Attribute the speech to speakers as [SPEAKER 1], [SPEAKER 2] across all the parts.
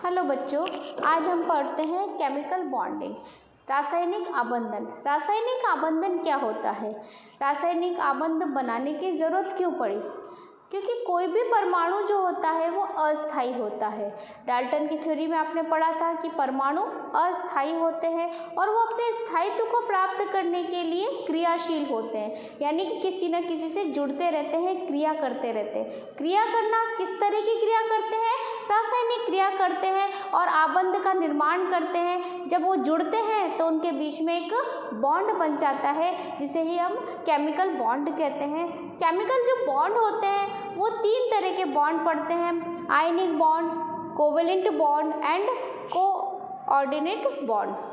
[SPEAKER 1] Hello बच्चों, आज हम पढ़ते हैं केमिकल बॉन्डिंग, रासायनिक आबंधन। रासायनिक आबंधन क्या होता है? रासायनिक आबंध बनाने की ज़रूरत क्यों पड़ी? क्योंकि कोई भी परमाणु जो होता है वो अस्थायी होता है। डाल्टन की थ्योरी में आपने पढ़ा था कि परमाणु अस्थायी होते हैं और वो अपने स्थायित्व को प्राप्त करने के लिए क्रियाशील होते हैं, यानी कि किसी न किसी से जुड़ते रहते हैं, क्रिया करते रहते हैं। क्रिया करना किस तरह की क्रिया करते हैं? रासायनिक क्रिया करते हैं और आबंध का निर्माण करते हैं। जब वो जुड़ते हैं तो उनके बीच में एक बॉन्ड बन जाता है, जिसे ही हम केमिकल बॉन्ड कहते हैं। केमिकल जो बॉन्ड होते हैं वो 3 तरह के बॉन्ड पड़ते हैं: ionic bond, covalent bond and coordinate bond.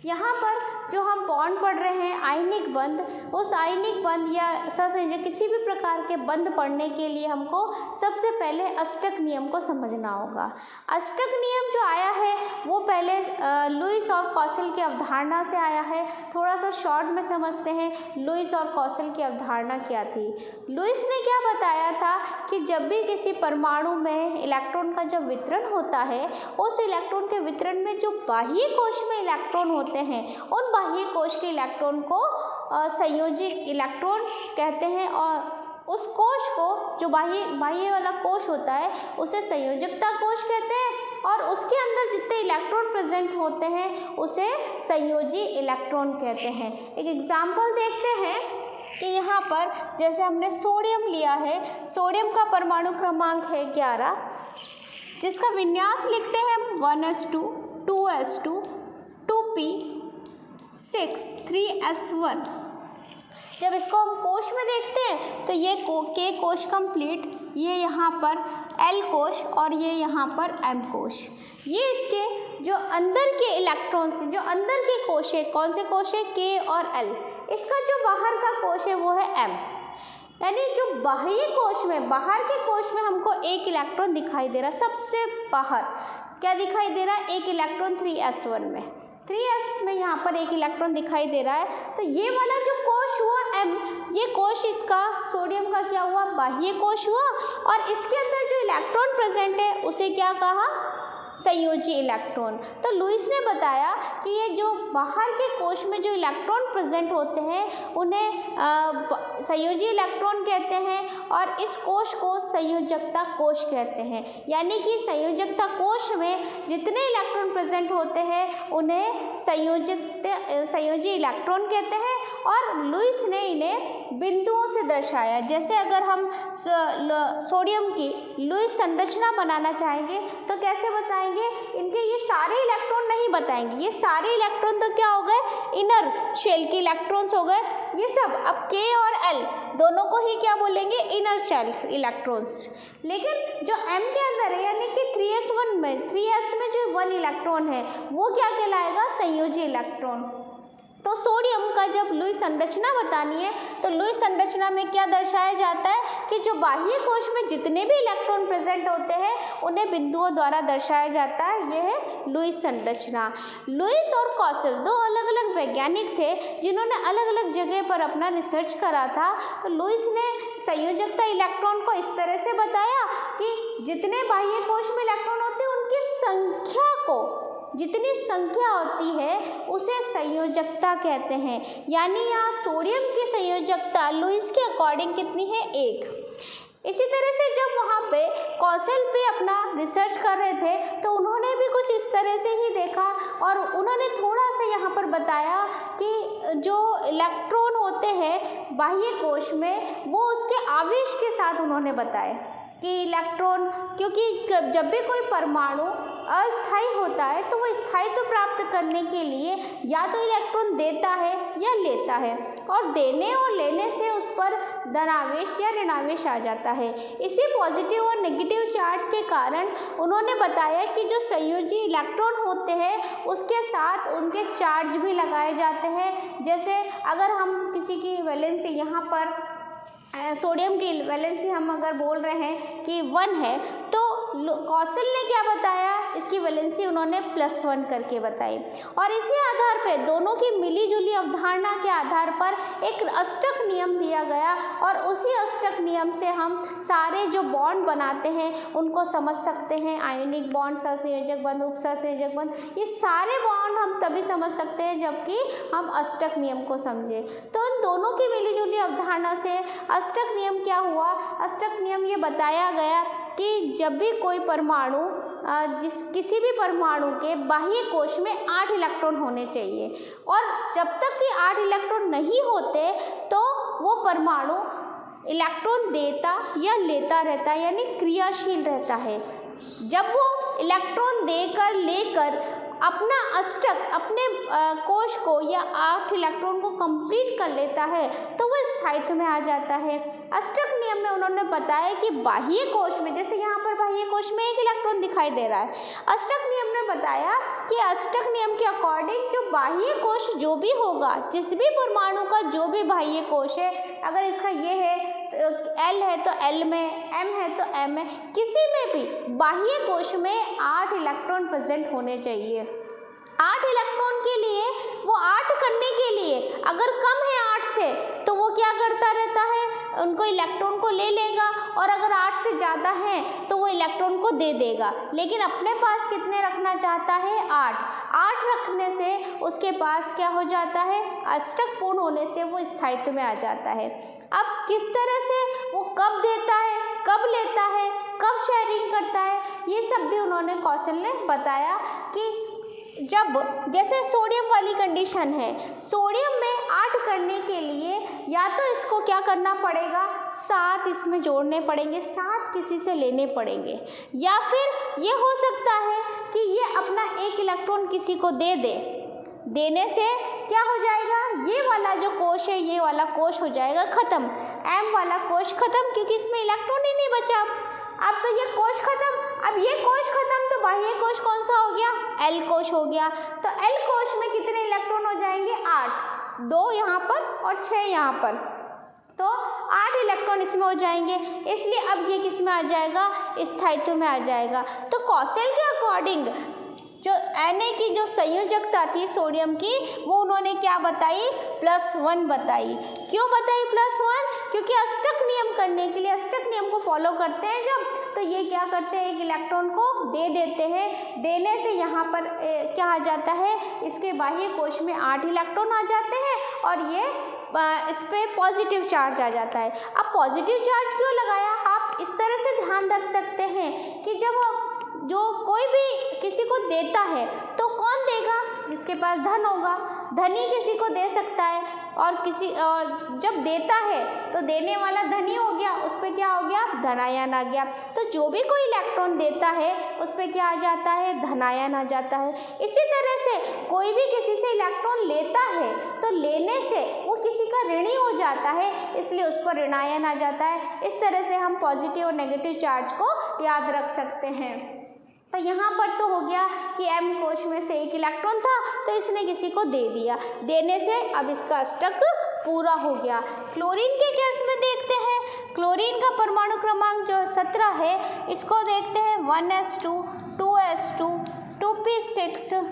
[SPEAKER 1] यहाँ पर जो हम बॉन्ड पढ़ रहे हैं आयनिक बंध, उस आयनिक बंध या सहसंयोजक किसी भी प्रकार के बंध पढ़ने के लिए हमको सबसे पहले अष्टक नियम को समझना होगा। अष्टक नियम जो आया है वो पहले लुईस और कौशल की अवधारणा से आया है। थोड़ा सा शॉर्ट में समझते हैं लुईस और कौशल की अवधारणा क्या थी। लुईस ने क्या बताया था कि जब भी किसी परमाणु में इलेक्ट्रॉन का जब वितरण होता है, उस इलेक्ट्रॉन के वितरण में जो बाह्य कोश में इलेक्ट्रॉन होते हैं, उन बाह्य कोश के इलेक्ट्रॉन को संयोजक इलेक्ट्रॉन कहते हैं और उस कोश को, जो बाह्य वाला कोश होता है, उसे संयोजकता कोश कहते हैं और उसके अंदर जितने इलेक्ट्रॉन प्रेजेंट होते हैं उसे संयोजी इलेक्ट्रॉन कहते हैं। एक एग्जाम्पल देखते हैं कि यहाँ पर जैसे हमने सोडियम लिया है, सोडियम का परमाणु क्रमांक है 11, जिसका विन्यास लिखते हैं 1s2, 2s2, 2p6, 3s1। जब इसको हम कोश में देखते हैं तो ये के कोश कंप्लीट, ये यहाँ पर एल कोश और ये यहाँ पर एम कोश। ये इसके जो अंदर के इलेक्ट्रॉन्स, जो अंदर के कोश है, कौन से कोश है? के और एल। इसका जो बाहर का कोश है वो है एम। यानी जो बाह्य कोश में, बाहर के कोश में हमको एक इलेक्ट्रॉन दिखाई दे रहा है। सबसे बाहर क्या दिखाई दे रहा है? एक इलेक्ट्रॉन 3s1 में, 3s में यहाँ पर एक इलेक्ट्रॉन दिखाई दे रहा है। तो ये वाला जो कोश हुआ m, ये कोश इसका सोडियम का क्या हुआ? बाह्य कोश हुआ और इसके अंदर जो इलेक्ट्रॉन प्रेजेंट है उसे क्या कहा? संयोजी इलेक्ट्रॉन। तो लुईस ने बताया कि ये जो बाहर के कोश में जो इलेक्ट्रॉन प्रेजेंट होते हैं उन्हें संयोजी इलेक्ट्रॉन कहते हैं और इस कोश को संयोजकता कोश कहते हैं। यानी कि संयोजकता कोश में जितने इलेक्ट्रॉन प्रेजेंट होते हैं उन्हें संयोजी इलेक्ट्रॉन कहते हैं और लुईस ने इन्हें बिंदुओं से दर्शाया। जैसे अगर हम सोडियम की लुईस संरचना बनाना चाहेंगे तो कैसे बताएंगे? इनके ये सारे इलेक्ट्रॉन नहीं बताएंगे, ये सारे इलेक्ट्रॉन तो क्या हो गए? इनर शेल के इलेक्ट्रॉन्स हो गए ये सब। अब के और एल दोनों को ही क्या बोलेंगे? Inner shell electrons. लेकिन जो एम के अंदर है, यानी कि 3s1 में, 3s में जो 1 इलेक्ट्रॉन है वो क्या कहलाएगा? संयोजी इलेक्ट्रॉन। तो सोडियम का जब लुईस संरचना बतानी है तो लुईस संरचना में क्या दर्शाया जाता है कि जो बाह्य कोश में जितने भी इलेक्ट्रॉन प्रेजेंट होते हैं उन्हें बिंदुओं द्वारा दर्शाया जाता है। यह है लुईस संरचना। लुईस और कौशल दो अलग अलग वैज्ञानिक थे जिन्होंने अलग अलग जगह पर अपना रिसर्च करा था। तो लुईस ने संयोजकता इलेक्ट्रॉन को इस तरह से बताया कि जितने बाह्य कोश में इलेक्ट्रॉन होते हैं उनकी संख्या को, जितनी संख्या होती है उसे संयोजकता कहते हैं। यानी यहाँ सोडियम की संयोजकता लुईस के अकॉर्डिंग कितनी है? 1। इसी तरह से जब वहाँ पे कौशल पे अपना रिसर्च कर रहे थे तो उन्होंने भी कुछ इस तरह से ही देखा और उन्होंने थोड़ा सा यहाँ पर बताया कि जो इलेक्ट्रॉन होते हैं बाह्य कोश में वो उसके आवेश के साथ उन्होंने बताया कि इलेक्ट्रॉन, क्योंकि जब भी कोई परमाणु अस्थायी होता है तो वो स्थायित्व प्राप्त करने के लिए या तो इलेक्ट्रॉन देता है या लेता है और देने और लेने से उस पर धनावेश या ऋणावेश आ जाता है। इसी पॉजिटिव और नेगेटिव चार्ज के कारण उन्होंने बताया कि जो संयोजी इलेक्ट्रॉन होते हैं उसके साथ उनके चार्ज भी लगाए जाते हैं। जैसे अगर हम किसी की वैलेंसी, यहाँ पर सोडियम की वैलेंसी हम अगर बोल रहे हैं कि 1 है तो कौशल ने क्या बताया, इसकी वैलेंसी उन्होंने +1 करके बताई और इसी आधार पे दोनों की मिलीजुली अवधारणा के आधार पर एक अष्टक नियम दिया गया और उसी अष्टक नियम से हम सारे जो बॉन्ड बनाते हैं उनको समझ सकते हैं। आयनिक बॉन्ड, सहसंयोजक बंध, उपसहसंयोजक बंध, ये सारे बॉन्ड हम तभी समझ सकते हैं जबकि हम अष्टक नियम को समझें। तो इन दोनों की मिलीजुली अवधारणा से अष्टक नियम क्या हुआ, अष्टक नियम ये बताया गया कि जब भी कोई परमाणु किसी भी परमाणु के बाह्य कोश में 8 इलेक्ट्रॉन होने चाहिए और जब तक कि 8 इलेक्ट्रॉन नहीं होते तो वो परमाणु इलेक्ट्रॉन देता या लेता रहता है, यानी क्रियाशील रहता है। जब वो इलेक्ट्रॉन देकर लेकर अपना अष्टक, अपने कोश को या 8 इलेक्ट्रॉन को कंप्लीट कर लेता है तो वो स्थायित्व में आ जाता है। अष्टक नियम में उन्होंने बताया कि बाह्य कोश में, जैसे यहाँ पर बाह्य कोश में 1 इलेक्ट्रॉन दिखाई दे रहा है, अष्टक नियम ने बताया कि अष्टक नियम के अकॉर्डिंग जो बाह्य कोश जो भी होगा, जिस भी परमाणु का जो भी बाह्य कोश है, अगर इसका ये है L है तो L में, M है तो M में, किसी में भी बाह्य कोश में 8 इलेक्ट्रॉन प्रेजेंट होने चाहिए। 8 इलेक्ट्रॉन के लिए वो 8 करने के लिए अगर कम है 8 से तो वो क्या करता रहता है, उनको इलेक्ट्रॉन को ले लेगा और अगर 8 से ज़्यादा है तो वो इलेक्ट्रॉन को दे देगा। लेकिन अपने पास कितने रखना चाहता है, 8 रखने से उसके पास क्या हो जाता है, अष्टक पूर्ण होने से वो स्थायित्व में आ जाता है। अब किस तरह से वो कब देता है, कब लेता है, कब शेयरिंग करता है, ये सब भी उन्होंने कौशल ने बताया कि जब जैसे सोडियम वाली कंडीशन है, सोडियम में 8 करने के लिए या तो इसको क्या करना पड़ेगा, 7 इसमें जोड़ने पड़ेंगे, 7 किसी से लेने पड़ेंगे, या फिर ये हो सकता है कि ये अपना 1 इलेक्ट्रॉन किसी को दे दे, देने से क्या हो जाएगा, ये वाला जो कोश है, ये वाला कोश हो जाएगा ख़त्म, M वाला कोश ख़त्म, क्योंकि इसमें इलेक्ट्रॉन ही नहीं बचा। अब तो ये कोश ख़त्म, अब ये कोश ख़त्म तो बाह्य कोश कौन सा हो गया, L कोश हो गया। तो L कोश में कितने इलेक्ट्रॉन हो जाएंगे, 8, 2 यहाँ पर और 6 यहाँ पर, तो 8 इलेक्ट्रॉन इसमें हो जाएंगे। इसलिए अब ये किस में आ जाएगा, स्थायित्व में आ जाएगा। तो कौशल के अकॉर्डिंग जो Na की जो संयोजकता थी सोडियम की, वो उन्होंने क्या बताई, +1 बताई। क्यों बताई +1, क्योंकि अष्टक नियम करने के लिए, अष्टक नियम को फॉलो करते हैं जब, तो ये क्या करते हैं, 1 इलेक्ट्रॉन को दे देते हैं, देने से यहाँ पर क्या आ जाता है, इसके बाह्य कोश में 8 इलेक्ट्रॉन आ जाते हैं और ये इस पर पॉजिटिव चार्ज आ जाता है। अब पॉजिटिव चार्ज क्यों लगाया, आप इस तरह से ध्यान रख सकते हैं कि जब जो कोई भी किसी को देता है तो कौन देगा, जिसके पास धन होगा, धनी किसी को दे सकता है, और जब देता है तो देने वाला धनी हो गया, उस पर क्या हो गया, धनायन आ गया। तो जो भी कोई इलेक्ट्रॉन देता है उस पर क्या आ जाता है, धनायन आ जाता है। इसी तरह से कोई भी किसी से इलेक्ट्रॉन लेता है तो लेने से वो किसी का ऋणी हो जाता है, इसलिए उस पर ऋणायन आ जाता है। इस तरह से हम पॉजिटिव और नेगेटिव चार्ज को याद रख सकते हैं। तो यहाँ पर तो हो गया कि M कोश में से 1 इलेक्ट्रॉन था तो इसने किसी को दे दिया, देने से अब इसका अष्टक पूरा हो गया। क्लोरीन के केस में देखते हैं, क्लोरीन का परमाणु क्रमांक जो 17 है, इसको देखते हैं 1s2, 2s2, 2p6,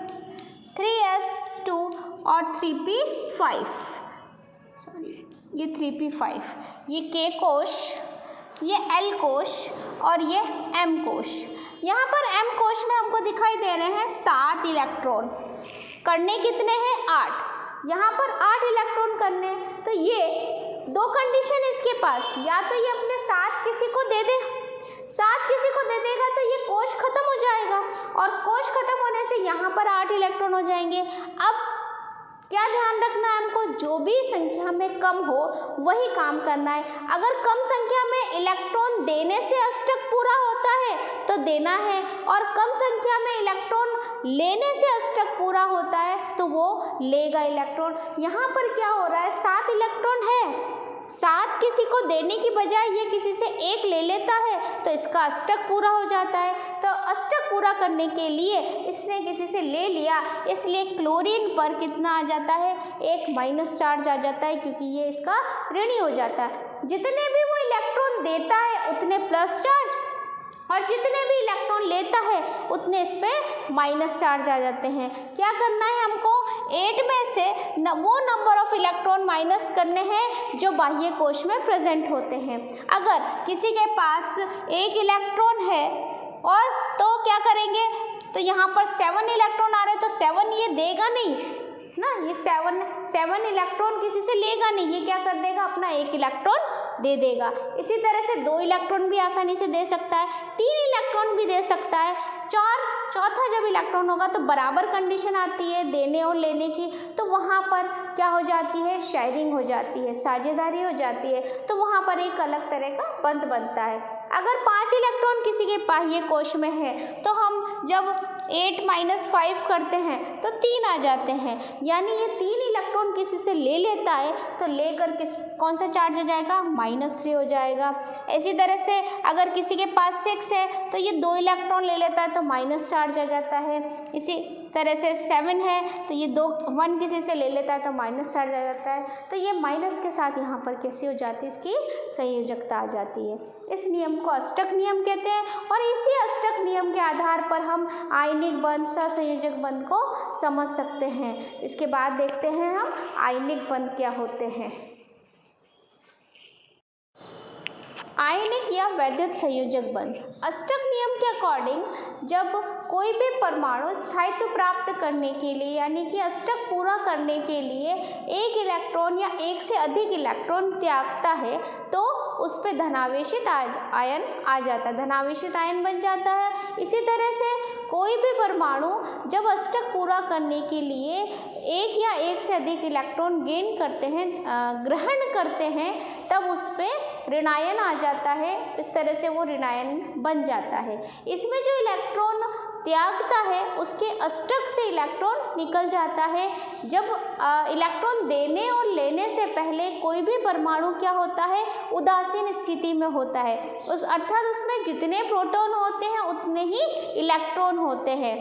[SPEAKER 1] 3s2 और 3p5, सॉरी ये 3p5, ये K कोश, ये L कोश और ये M कोश। यहाँ पर M कोश में हमको दिखाई दे रहे हैं 7 इलेक्ट्रॉन, करने कितने हैं, 8, यहाँ पर 8 इलेक्ट्रॉन करने, तो ये 2 कंडीशन इसके पास, या तो ये अपने 7 किसी को दे दे, 7 किसी को दे देगा तो ये कोश खत्म हो जाएगा और कोश खत्म होने से यहाँ पर 8 इलेक्ट्रॉन हो जाएंगे। अब क्या ध्यान रखना है हमको, जो भी संख्या में कम हो वही काम करना है। अगर कम संख्या में इलेक्ट्रॉन देने से अष्टक पूरा होता है तो देना है, और कम संख्या में इलेक्ट्रॉन लेने से अष्टक पूरा होता है तो वो लेगा इलेक्ट्रॉन। यहाँ पर क्या हो रहा है, 7 इलेक्ट्रॉन है, 7 किसी को देने की बजाय ये किसी से 1 ले लेता है तो इसका अष्टक पूरा हो जाता है। तो अष्टक पूरा करने के लिए इसने किसी से ले लिया, इसलिए क्लोरीन पर कितना आ जाता है, 1 माइनस चार्ज आ जाता है, क्योंकि ये इसका ऋणी हो जाता है। जितने भी वो इलेक्ट्रॉन देता है उतने प्लस चार्ज, और जितने भी इलेक्ट्रॉन लेता है उतने इस पर माइनस चार्ज आ जाते हैं। क्या करना है हमको, 8 में से वो नंबर ऑफ इलेक्ट्रॉन माइनस करने हैं जो बाह्य कोश में प्रेजेंट होते हैं। अगर किसी के पास 1 इलेक्ट्रॉन है और तो क्या करेंगे, तो यहाँ पर 7 इलेक्ट्रॉन आ रहे हैं तो 7 ये देगा नहीं ना, ये 7 इलेक्ट्रॉन किसी से लेगा नहीं, ये क्या कर देगा, अपना 1 इलेक्ट्रॉन दे देगा। इसी तरह से 2 इलेक्ट्रॉन भी आसानी से दे सकता है, 3 इलेक्ट्रॉन भी दे सकता है, चौथा जब इलेक्ट्रॉन होगा तो बराबर कंडीशन आती है देने और लेने की, तो वहाँ पर क्या हो जाती है, शेयरिंग हो जाती है, साझेदारी हो जाती है, तो वहाँ पर एक अलग तरह का बंध बनता है। अगर 5 इलेक्ट्रॉन किसी के बाह्य कोश में है तो हम जब 8 - 5 करते हैं तो 3 आ जाते हैं, यानी ये 3 इलेक्ट्रॉन किसी से ले लेता है तो लेकर कौन सा चार्ज आ जाएगा, -3 हो जाएगा। इसी तरह से अगर किसी के पास 6 है तो ये 2 इलेक्ट्रॉन ले लेता है तो माइनस चार्ज आ जाता है। इसी तरह से 7 है तो ये 1 किसी से ले लेता है तो माइनस चार्ज आ जाता है, तो ये माइनस के साथ यहाँ पर कैसी हो जाती है, इसकी संयोजकता आ जाती है। इस नियम को अष्टक नियम कहते हैं और इसी अष्टक नियम के आधार पर हम आयनिक बंध, सहसंयोजक बंध को समझ सकते हैं। इसके बाद देखते हैं हम आयनिक बंध क्या होते हैं। आयनिक या वैद्युत संयोजक बंध, अष्टक नियम के अकॉर्डिंग जब कोई भी परमाणु स्थायित्व प्राप्त करने के लिए यानी कि अष्टक पूरा करने के लिए 1 इलेक्ट्रॉन या 1 से अधिक इलेक्ट्रॉन त्यागता है तो उस पर धनावेशित आयन आ जाता है, धनावेशित आयन बन जाता है। इसी तरह से कोई भी परमाणु जब अष्टक पूरा करने के लिए 1 या 1 से अधिक इलेक्ट्रॉन गेन करते हैं, ग्रहण करते हैं, तब उस पर ऋणायन आ जाता है। इस तरह से वो ऋणायन बन जाता है। इसमें जो इलेक्ट्रॉन त्यागता है उसके अष्टक से इलेक्ट्रॉन निकल जाता है। जब इलेक्ट्रॉन देने और लेने से पहले कोई भी परमाणु क्या होता है, उदासीन स्थिति में होता है, अर्थात उसमें जितने प्रोटॉन होते हैं उतने ही इलेक्ट्रॉन होते हैं,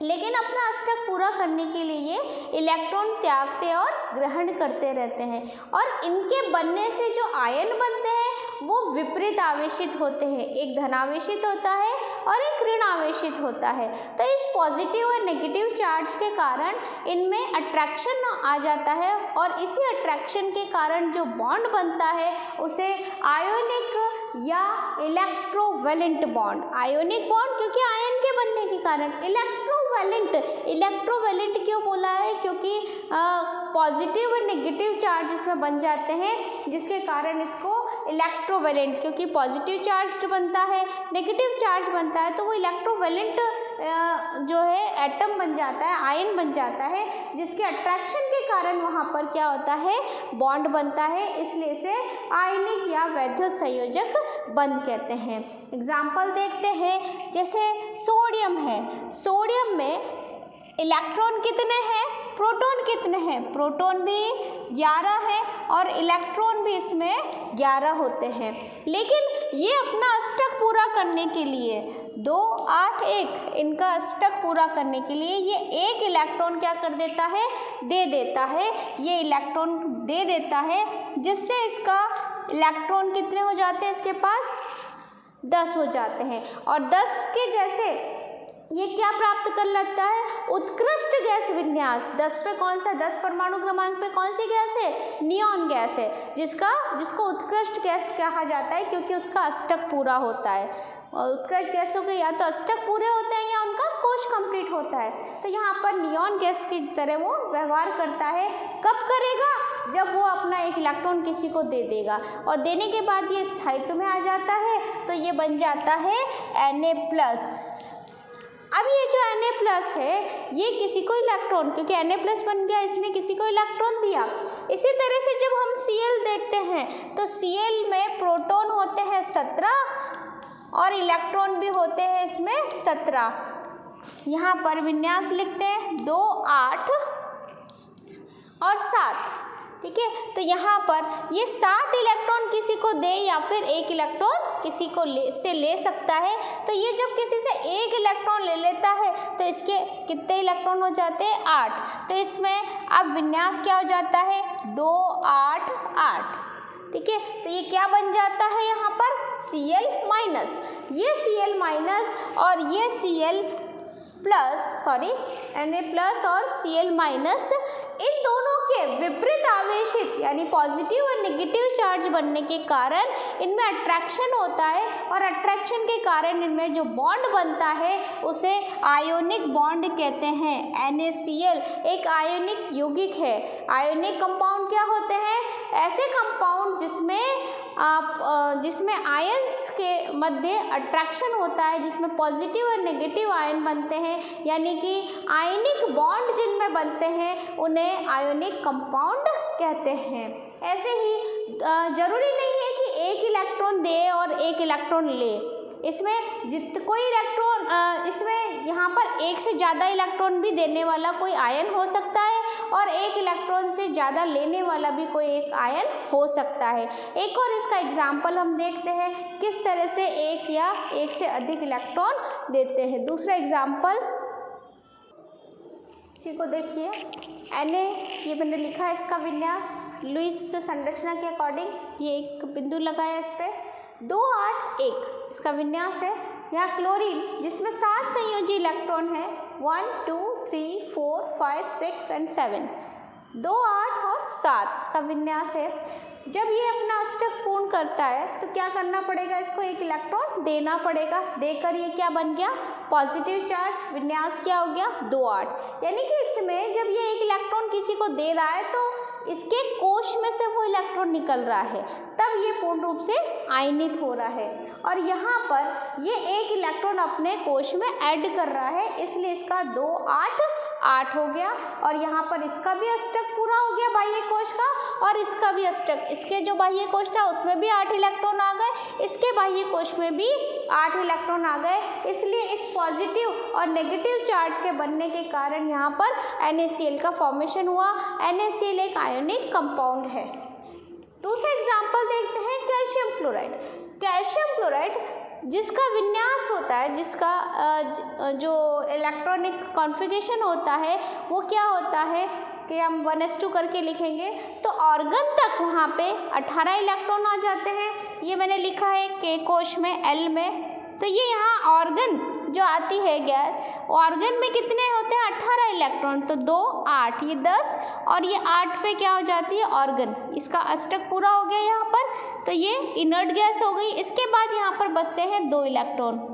[SPEAKER 1] लेकिन अपना अष्टक पूरा करने के लिए ये इलेक्ट्रॉन त्यागते और ग्रहण करते रहते हैं और इनके बनने से जो आयन बनते हैं वो विपरीत आवेशित होते हैं, एक धनावेशित होता है और एक ऋण आवेशित होता है। तो इस पॉजिटिव और नेगेटिव चार्ज के कारण इनमें अट्रैक्शन आ जाता है और इसी अट्रैक्शन के कारण जो बॉन्ड बनता है उसे आयोनिक या इलेक्ट्रोवैलेंट बॉन्ड, आयोनिक बॉन्ड क्योंकि आयन के बनने के कारण, इलेक्ट्रोवैलेंट क्यों बोला है, क्योंकि पॉजिटिव और नेगेटिव चार्ज इसमें बन जाते हैं जिसके कारण इसको इलेक्ट्रोवैलेंट, क्योंकि पॉजिटिव चार्ज बनता है, नेगेटिव चार्ज बनता है, तो वो इलेक्ट्रोवैलेंट जो है एटम बन जाता है, आयन बन जाता है, जिसके अट्रैक्शन के कारण वहाँ पर क्या होता है, बॉन्ड बनता है, इसलिए इसे आयनिक या वैद्युत संयोजक बंध कहते हैं। एग्जाम्पल देखते हैं, जैसे सोडियम है, सोडियम में इलेक्ट्रॉन कितने हैं, प्रोटॉन कितने हैं, प्रोटॉन भी 11 है और इलेक्ट्रॉन भी इसमें 11 होते हैं, लेकिन ये अपना अष्टक पूरा करने के लिए 2, 8, 1 इनका अष्टक पूरा करने के लिए ये 1 इलेक्ट्रॉन क्या कर देता है, दे देता है, ये इलेक्ट्रॉन दे देता है, जिससे इसका इलेक्ट्रॉन कितने हो जाते हैं, इसके पास 10 हो जाते हैं और 10 के जैसे ये क्या प्राप्त कर लेता है, उत्कृष्ट गैस विन्यास। 10 पे कौन सा, 10 परमाणु क्रमांक पे कौन सी गैस है, नियॉन गैस है, जिसको उत्कृष्ट गैस कहा जाता है क्योंकि उसका अष्टक पूरा होता है। और उत्कृष्ट गैसों के या तो अष्टक पूरे होते हैं या उनका कोश कंप्लीट होता है, तो यहाँ पर नियॉन गैस की तरह वो व्यवहार करता है। कब करेगा, जब वो अपना 1 इलेक्ट्रॉन किसी को दे देगा और देने के बाद ये स्थायित्व में आ जाता है तो ये बन जाता है Na+। अब ये जो Na+ है ये किसी को इलेक्ट्रॉन, क्योंकि Na+ बन गया, इसने किसी को इलेक्ट्रॉन दिया। इसी तरह से जब हम Cl देखते हैं तो Cl में प्रोटॉन होते हैं 17 और इलेक्ट्रॉन भी होते हैं इसमें 17। यहाँ पर विन्यास लिखते हैं 2, 8 और 7, ठीक है। तो यहाँ पर ये 7 इलेक्ट्रॉन किसी को दे या फिर 1 इलेक्ट्रॉन किसी को ले सकता है। तो ये जब किसी से 1 इलेक्ट्रॉन ले लेता है तो इसके कितने इलेक्ट्रॉन हो जाते हैं, 8। तो इसमें अब विन्यास क्या हो जाता है, 2, 8, 8। ठीक है। तो ये क्या बन जाता है यहाँ पर Cl माइनस, ये Cl माइनस और ये Cl plus sorry Na plus और Cl माइनस, इन दोनों के विपरीत आवेशित यानी पॉजिटिव और नेगेटिव चार्ज बनने के कारण इनमें अट्रैक्शन होता है और अट्रैक्शन के कारण इनमें जो बॉन्ड बनता है उसे आयोनिक बॉन्ड कहते हैं। NaCl एक आयोनिक यौगिक है। आयोनिक कंपाउंड क्या होते हैं? ऐसे कंपाउंड जिसमें आयंस के मध्य अट्रैक्शन होता है, जिसमें पॉजिटिव और नेगेटिव आयन बनते हैं, यानी कि आयनिक बॉन्ड जिनमें बनते हैं उन्हें आयोनिक कंपाउंड कहते हैं। ऐसे ही जरूरी नहीं है कि एक इलेक्ट्रॉन दे और एक इलेक्ट्रॉन ले, इसमें कोई इलेक्ट्रॉन इसमें यहाँ पर एक से ज़्यादा इलेक्ट्रॉन भी देने वाला कोई आयन हो सकता है और एक इलेक्ट्रॉन से ज़्यादा लेने वाला भी कोई एक आयन हो सकता है। एक और इसका एग्जाम्पल हम देखते हैं किस तरह से एक या एक से अधिक इलेक्ट्रॉन देते हैं। दूसरा एग्जाम्पल इसी को देखिए, Na ये मैंने लिखा है इसका विन्यास लुईस संरचना के अकॉर्डिंग, ये एक बिंदु लगाया इस पर 2 8 1 इसका विन्यास है। यहाँ क्लोरीन जिसमें 7 संयोजी इलेक्ट्रॉन है 1 2 3 4 5 6 एंड 7, 2 8 और 7 इसका विन्यास है। जब ये अपना अष्टक पूर्ण करता है तो क्या करना पड़ेगा, इसको एक इलेक्ट्रॉन देना पड़ेगा, देकर ये क्या बन गया पॉजिटिव चार्ज, विन्यास क्या हो गया 2 8। यानी कि इसमें जब ये एक इलेक्ट्रॉन किसी को दे रहा है तो इसके कोश में से वो इलेक्ट्रॉन निकल रहा है, तब ये पूर्ण रूप से आयनित हो रहा है। और यहाँ पर ये एक इलेक्ट्रॉन अपने कोश में ऐड कर रहा है, इसलिए इसका 2 8 8 हो गया। और यहाँ पर इसका भी अष्टक पूरा हो गया बाह्य कोश का, और इसका भी अष्टक, इसके जो बाह्य कोश था उसमें भी 8 इलेक्ट्रॉन आ गए, इसके बाह्य कोश में भी 8 इलेक्ट्रॉन आ गए। इसलिए इस पॉजिटिव और नेगेटिव चार्ज के बनने के कारण यहाँ पर NaCl का फॉर्मेशन हुआ। NaCl एक आयोनिक कंपाउंड है। दूसरा एग्जाम्पल देखते हैं कैल्शियम क्लोराइड। कैल्शियम क्लोराइड जिसका विन्यास होता है, जिसका जो इलेक्ट्रॉनिक कॉन्फ़िगरेशन होता है वो क्या होता है कि हम 1s2 करके लिखेंगे तो ऑर्गन तक वहाँ पे 18 इलेक्ट्रॉन आ जाते हैं। ये मैंने लिखा है K कोश में L में, तो ये यहाँ ऑर्गन जो आती है गैस, ऑर्गन में कितने होते हैं 18 इलेक्ट्रॉन, तो 2 8 ये 10 और ये 8 पे क्या हो जाती है ऑर्गन, इसका अष्टक पूरा हो गया यहाँ पर, तो ये इनर्ट गैस हो गई। इसके बाद यहाँ पर बचते हैं 2 इलेक्ट्रॉन।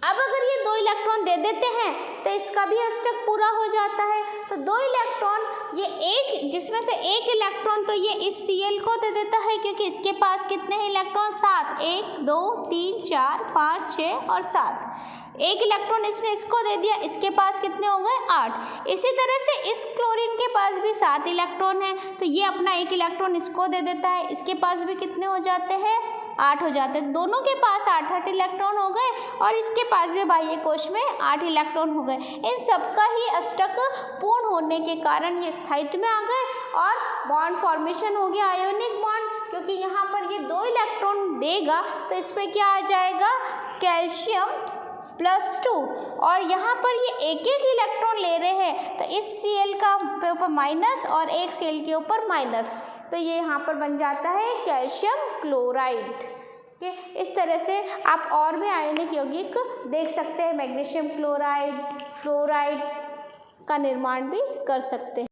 [SPEAKER 1] अब अगर ये 2 इलेक्ट्रॉन दे देते हैं तो इसका भी अष्टक पूरा हो जाता है। तो 2 इलेक्ट्रॉन, ये एक जिसमें से एक इलेक्ट्रॉन तो ये इस Cl को दे देता है, क्योंकि इसके पास कितने हैं इलेक्ट्रॉन 7, 1 2 3 4 5 6 और 7। एक इलेक्ट्रॉन इसने इसको दे दिया, इसके पास कितने हो गए 8। इसी तरह से इस क्लोरीन के पास भी 7 इलेक्ट्रॉन है, तो ये अपना एक इलेक्ट्रॉन इसको दे देता है, इसके पास भी कितने हो जाते हैं 8 हो जाते हैं। दोनों के पास 8 8 इलेक्ट्रॉन हो गए और इसके पास भी बाह्य कोश में 8 इलेक्ट्रॉन हो गए। इन सबका ही अष्टक पूर्ण होने के कारण ये स्थायित्व में आ गए और बॉन्ड फॉर्मेशन हो गया आयोनिक बॉन्ड, क्योंकि यहाँ पर ये 2 इलेक्ट्रॉन देगा तो इस पर क्या आ जाएगा कैल्शियम +2, और यहाँ पर ये एक एक इलेक्ट्रॉन ले रहे हैं तो इस Cl का ऊपर माइनस और एक Cl के ऊपर माइनस, तो ये यहाँ पर बन जाता है कैल्शियम क्लोराइड। के इस तरह से आप और भी आयनिक यौगिक देख सकते हैं, मैग्नीशियम क्लोराइड, फ्लोराइड का निर्माण भी कर सकते हैं।